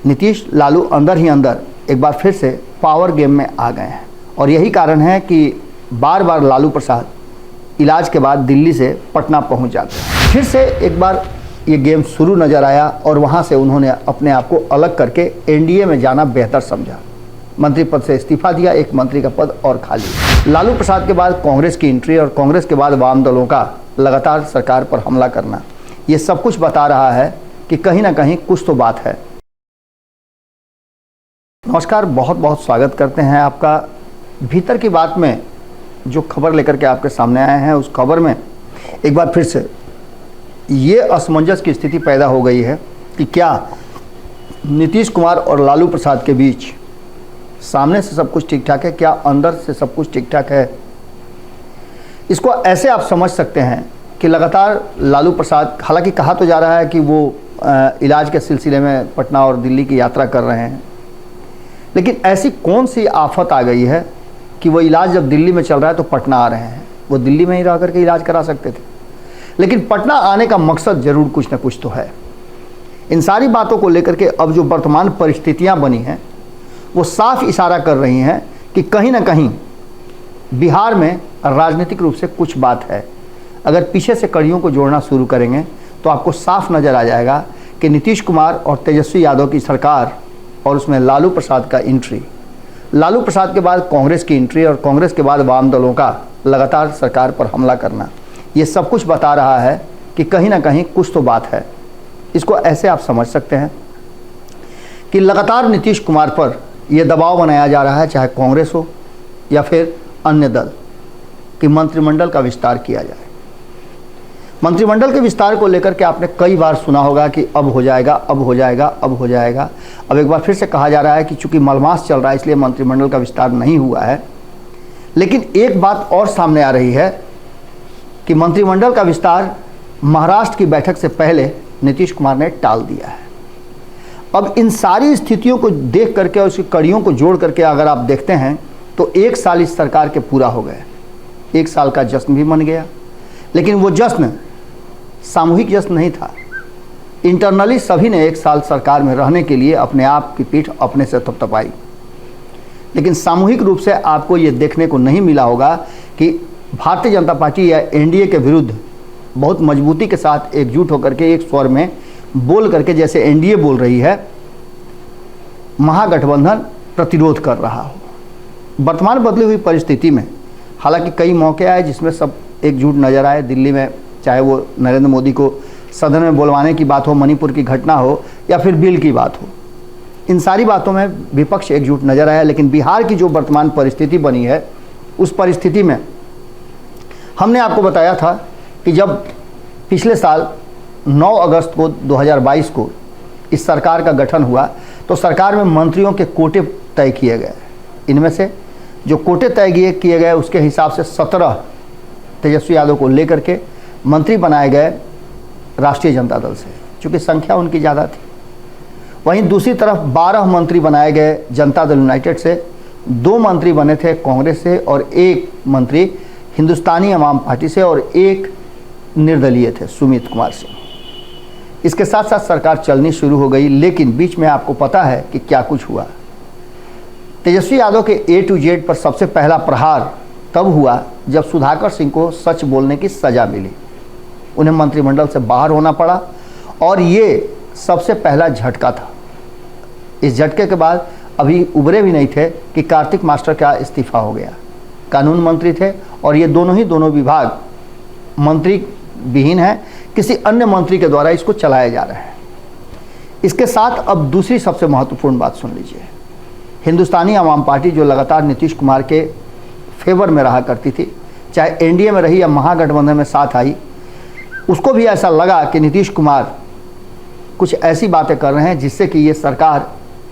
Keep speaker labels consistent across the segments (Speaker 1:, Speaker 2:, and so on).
Speaker 1: नीतीश लालू अंदर ही अंदर एक बार फिर से पावर गेम में आ गए हैं और यही कारण है कि बार बार लालू प्रसाद इलाज के बाद दिल्ली से पटना पहुंच जाते हैं। फिर से एक बार ये गेम शुरू नज़र आया और वहां से उन्होंने अपने आप को अलग करके एनडीए में जाना बेहतर समझा। मंत्री पद से इस्तीफा दिया, एक मंत्री का पद और खाली। लालू प्रसाद के बाद कांग्रेस की एंट्री और कांग्रेस के बाद वाम दलों का लगातार सरकार पर हमला करना, ये सब कुछ बता रहा है कि कहीं ना कहीं कुछ तो बात है। नमस्कार, बहुत बहुत स्वागत करते हैं आपका। भीतर की बात में जो खबर लेकर के आपके सामने आए हैं, उस खबर में एक बार फिर से ये असमंजस की स्थिति पैदा हो गई है कि क्या नीतीश कुमार और लालू प्रसाद के बीच सामने से सब कुछ ठीक ठाक है, क्या अंदर से सब कुछ ठीक ठाक है। इसको ऐसे आप समझ सकते हैं कि लगातार लालू प्रसाद, हालांकि कहा तो जा रहा है कि वो इलाज के सिलसिले में पटना और दिल्ली की यात्रा कर रहे हैं, लेकिन ऐसी कौन सी आफत आ गई है कि वो इलाज जब दिल्ली में चल रहा है तो पटना आ रहे हैं। वो दिल्ली में ही रह करके इलाज करा सकते थे, लेकिन पटना आने का मकसद जरूर कुछ ना कुछ तो है। इन सारी बातों को लेकर के अब जो वर्तमान परिस्थितियां बनी हैं वो साफ इशारा कर रही हैं कि कहीं ना कहीं बिहार में राजनीतिक रूप से कुछ बात है। अगर पीछे से कड़ियों को जोड़ना शुरू करेंगे तो आपको साफ नज़र आ जाएगा कि नीतीश कुमार और तेजस्वी यादव की सरकार और उसमें लालू प्रसाद का एंट्री, लालू प्रसाद के बाद कांग्रेस की एंट्री और कांग्रेस के बाद वाम दलों का लगातार सरकार पर हमला करना, ये सब कुछ बता रहा है कि कहीं ना कहीं कुछ तो बात है। इसको ऐसे आप समझ सकते हैं कि लगातार नीतीश कुमार पर यह दबाव बनाया जा रहा है, चाहे कांग्रेस हो या फिर अन्य दल, कि मंत्रिमंडल का विस्तार किया जाए। मंत्रिमंडल के विस्तार को लेकर के आपने कई बार सुना होगा कि अब हो जाएगा, अब हो जाएगा, अब हो जाएगा। अब एक बार फिर से कहा जा रहा है कि चूंकि मलमास चल रहा है इसलिए मंत्रिमंडल का विस्तार नहीं हुआ है। लेकिन एक बात और सामने आ रही है कि मंत्रिमंडल का विस्तार महाराष्ट्र की बैठक से पहले नीतीश कुमार ने टाल दिया है। अब इन सारी स्थितियों को देख करके और उसकी कड़ियों को जोड़ करके अगर आप देखते हैं तो एक साल इस सरकार के पूरा हो गए। एक साल का जश्न भी मन गया, लेकिन वो जश्न सामूहिक जश्न नहीं था। इंटरनली सभी ने एक साल सरकार में रहने के लिए अपने आप की पीठ अपने से थपथपाई, लेकिन सामूहिक रूप से आपको ये देखने को नहीं मिला होगा कि भारतीय जनता पार्टी या एनडीए के विरुद्ध बहुत मजबूती के साथ एकजुट होकर के एक स्वर में बोल करके, जैसे एनडीए बोल रही है, महागठबंधन प्रतिरोध कर रहा हो। वर्तमान बदली हुई परिस्थिति में हालांकि कई मौके आए जिसमें सब एकजुट नजर आए। दिल्ली में चाहे वो नरेंद्र मोदी को सदन में बुलवाने की बात हो, मणिपुर की घटना हो या फिर बिल की बात हो, इन सारी बातों में विपक्ष एकजुट नजर आया। लेकिन बिहार की जो वर्तमान परिस्थिति बनी है, उस परिस्थिति में हमने आपको बताया था कि जब पिछले साल 9 अगस्त को 2022 को इस सरकार का गठन हुआ तो सरकार में मंत्रियों के कोटे तय किए गए। इनमें से जो कोटे तय किए गए उसके हिसाब से 17 तेजस्वी यादव को लेकर के मंत्री बनाए गए राष्ट्रीय जनता दल से, चूँकि संख्या उनकी ज़्यादा थी। वहीं दूसरी तरफ 12 मंत्री बनाए गए जनता दल यूनाइटेड से, 2 मंत्री बने थे कांग्रेस से और 1 मंत्री हिंदुस्तानी अवाम पार्टी से और 1 निर्दलीय थे सुमित कुमार सिंह। इसके साथ साथ सरकार चलनी शुरू हो गई, लेकिन बीच में आपको पता है कि क्या कुछ हुआ। तेजस्वी यादव के A to Z पर सबसे पहला प्रहार तब हुआ जब सुधाकर सिंह को सच बोलने की सज़ा मिली। उन्हें मंत्रिमंडल से बाहर होना पड़ा और ये सबसे पहला झटका था। इस झटके के बाद अभी उबरे भी नहीं थे कि कार्तिक मास्टर का इस्तीफा हो गया। कानून मंत्री थे और ये दोनों विभाग मंत्री विहीन है, किसी अन्य मंत्री के द्वारा इसको चलाया जा रहा है। इसके साथ अब दूसरी सबसे महत्वपूर्ण बात सुन लीजिए। हिंदुस्तानी अवाम पार्टी जो लगातार नीतीश कुमार के फेवर में रहा करती थी, चाहे एनडीए में रही या महागठबंधन में साथ आई, उसको भी ऐसा लगा कि नीतीश कुमार कुछ ऐसी बातें कर रहे हैं जिससे कि ये सरकार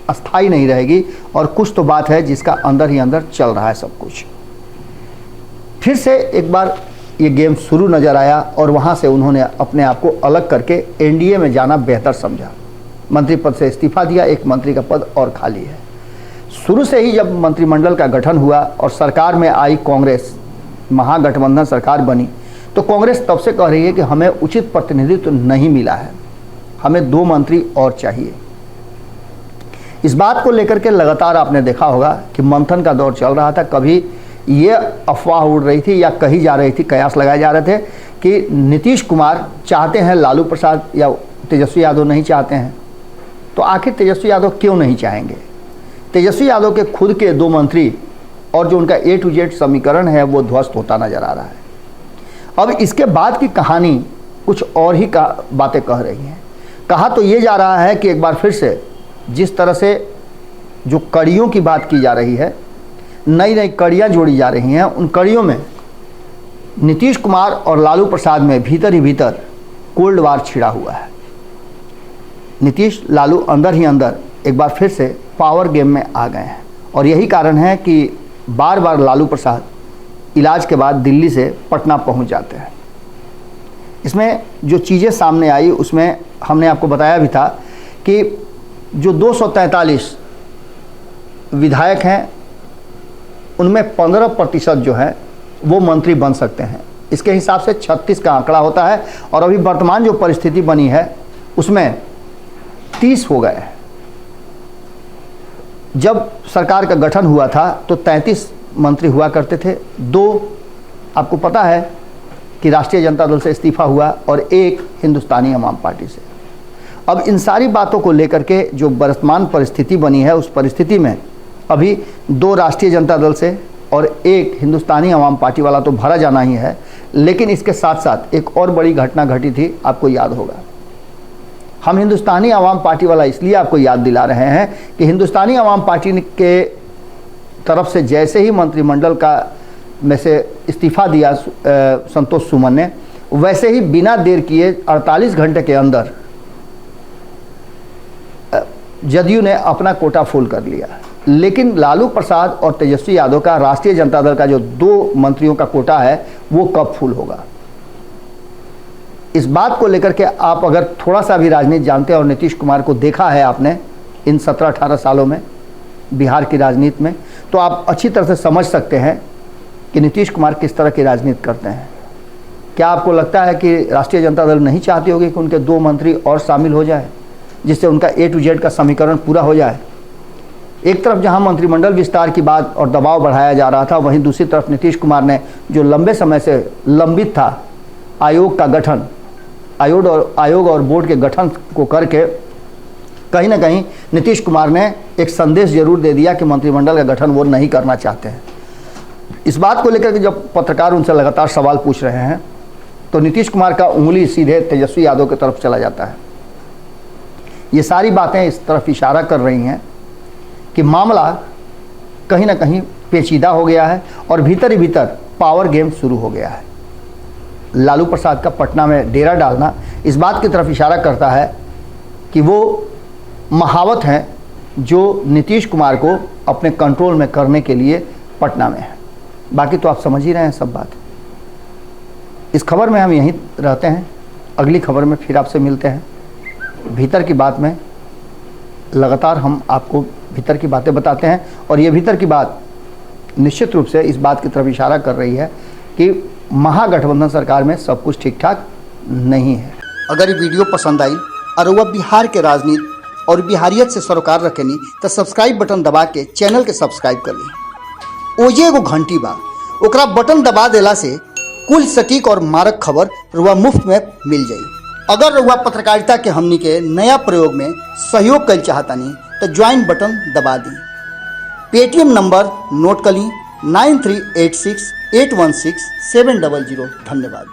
Speaker 1: अस्थायी नहीं रहेगी और कुछ तो बात है जिसका अंदर ही अंदर चल रहा है सब कुछ। फिर से एक बार ये गेम शुरू नज़र आया और वहाँ से उन्होंने अपने आप को अलग करके एनडीए में जाना बेहतर समझा। मंत्री पद से इस्तीफा दिया, एक मंत्री का पद और खाली है। शुरू से ही जब मंत्रिमंडल का गठन हुआ और सरकार में आई कांग्रेस, महागठबंधन सरकार बनी, तो कांग्रेस तब से कह रही है कि हमें उचित प्रतिनिधित्व नहीं मिला है, हमें 2 मंत्री और चाहिए। इस बात को लेकर के लगातार आपने देखा होगा कि मंथन का दौर चल रहा था। कभी ये अफवाह उड़ रही थी या कही जा रही थी, कयास लगाए जा रहे थे कि नीतीश कुमार चाहते हैं लालू प्रसाद या तेजस्वी यादव नहीं चाहते हैं। तो आखिर तेजस्वी यादव क्यों नहीं चाहेंगे? तेजस्वी यादव के खुद के 2 मंत्री और जो उनका A to Z समीकरण है वो ध्वस्त होता नजर आ रहा है। अब इसके बाद की कहानी कुछ और ही बातें कह रही हैं। कहा तो ये जा रहा है कि एक बार फिर से जिस तरह से जो कड़ियों की बात की जा रही है, नई नई कड़ियाँ जोड़ी जा रही हैं, उन कड़ियों में नीतीश कुमार और लालू प्रसाद में भीतर ही भीतर कोल्ड वार छिड़ा हुआ है। नीतीश लालू अंदर ही अंदर एक बार फिर से पावर गेम में आ गए हैं और यही कारण है कि बार बार लालू प्रसाद इलाज के बाद दिल्ली से पटना पहुंच जाते हैं। इसमें जो चीज़ें सामने आई उसमें हमने आपको बताया भी था कि जो 243 विधायक हैं उनमें 15% जो है वो मंत्री बन सकते हैं। इसके हिसाब से 36 का आंकड़ा होता है और अभी वर्तमान जो परिस्थिति बनी है उसमें 30 हो गए हैं। जब सरकार का गठन हुआ था तो 33 मंत्री हुआ करते थे। 2 आपको पता है कि राष्ट्रीय जनता दल से इस्तीफा हुआ और 1 हिंदुस्तानी अवाम पार्टी से। अब इन सारी बातों को लेकर के जो वर्तमान परिस्थिति बनी है उस परिस्थिति में अभी 2 राष्ट्रीय जनता दल से और 1 हिंदुस्तानी अवाम पार्टी वाला तो भरा जाना ही है। लेकिन इसके साथ साथ एक और बड़ी घटना घटी थी, आपको याद होगा। हम हिंदुस्तानी अवाम पार्टी वाला इसलिए आपको याद दिला रहे हैं कि हिंदुस्तानी अवाम पार्टी के तरफ से जैसे ही मंत्रिमंडल का में से इस्तीफा दिया संतोष सुमन ने, वैसे ही बिना देर किए 48 घंटे के अंदर जदयू ने अपना कोटा फुल कर लिया। लेकिन लालू प्रसाद और तेजस्वी यादव का राष्ट्रीय जनता दल का जो 2 मंत्रियों का कोटा है वो कब फुल होगा? इस बात को लेकर के आप अगर थोड़ा सा भी राजनीति जानते हैं और नीतीश कुमार को देखा है आपने इन 17-18 सालों में बिहार की राजनीति में, तो आप अच्छी तरह से समझ सकते हैं कि नीतीश कुमार किस तरह की राजनीति करते हैं। क्या आपको लगता है कि राष्ट्रीय जनता दल नहीं चाहती होगी कि उनके 2 मंत्री और शामिल हो जाए, जिससे उनका A to Z का समीकरण पूरा हो जाए? एक तरफ जहां मंत्रिमंडल विस्तार की बात और दबाव बढ़ाया जा रहा था, वहीं दूसरी तरफ नीतीश कुमार ने जो लंबे समय से लंबित था आयोग का गठन, आयोग और बोर्ड के गठन को करके कहीं ना कहीं नीतीश कुमार ने एक संदेश जरूर दे दिया कि मंत्रिमंडल का गठन वो नहीं करना चाहते हैं। इस बात को लेकर के जब पत्रकार उनसे लगातार सवाल पूछ रहे हैं तो नीतीश कुमार का उंगली सीधे तेजस्वी यादव की तरफ चला जाता है। ये सारी बातें इस तरफ इशारा कर रही हैं कि मामला कहीं ना कहीं पेचीदा हो गया है और भीतर ही भीतर पावर गेम शुरू हो गया है। लालू प्रसाद का पटना में डेरा डालना इस बात की तरफ इशारा करता है कि वो महावत हैं जो नीतीश कुमार को अपने कंट्रोल में करने के लिए पटना में है। बाकी तो आप समझ ही रहे हैं सब बात। इस खबर में हम यहीं रहते हैं, अगली खबर में फिर आपसे मिलते हैं। भीतर की बात में लगातार हम आपको भीतर की बातें बताते हैं और ये भीतर की बात निश्चित रूप से इस बात की तरफ इशारा कर रही है कि महागठबंधन सरकार में सब कुछ ठीक ठाक नहीं है। अगर ये वीडियो पसंद आई और वह बिहार के राजनीति और बिहारियत से सरोकार रखेनी तो सब्सक्राइब बटन दबा के चैनल के सब्सक्राइब कर ली। ओजे एगो घंटी बा, ओकरा बटन दबा देला से कुल सटीक और मारक खबर रुआ मुफ्त में मिल जाई। अगर रुआ पत्रकारिता के हमनी के नया प्रयोग में सहयोग कर चाहतानी तो ज्वाइन बटन दबा दी। पेटीएम नंबर नोट कर ली 9386816700। धन्यवाद।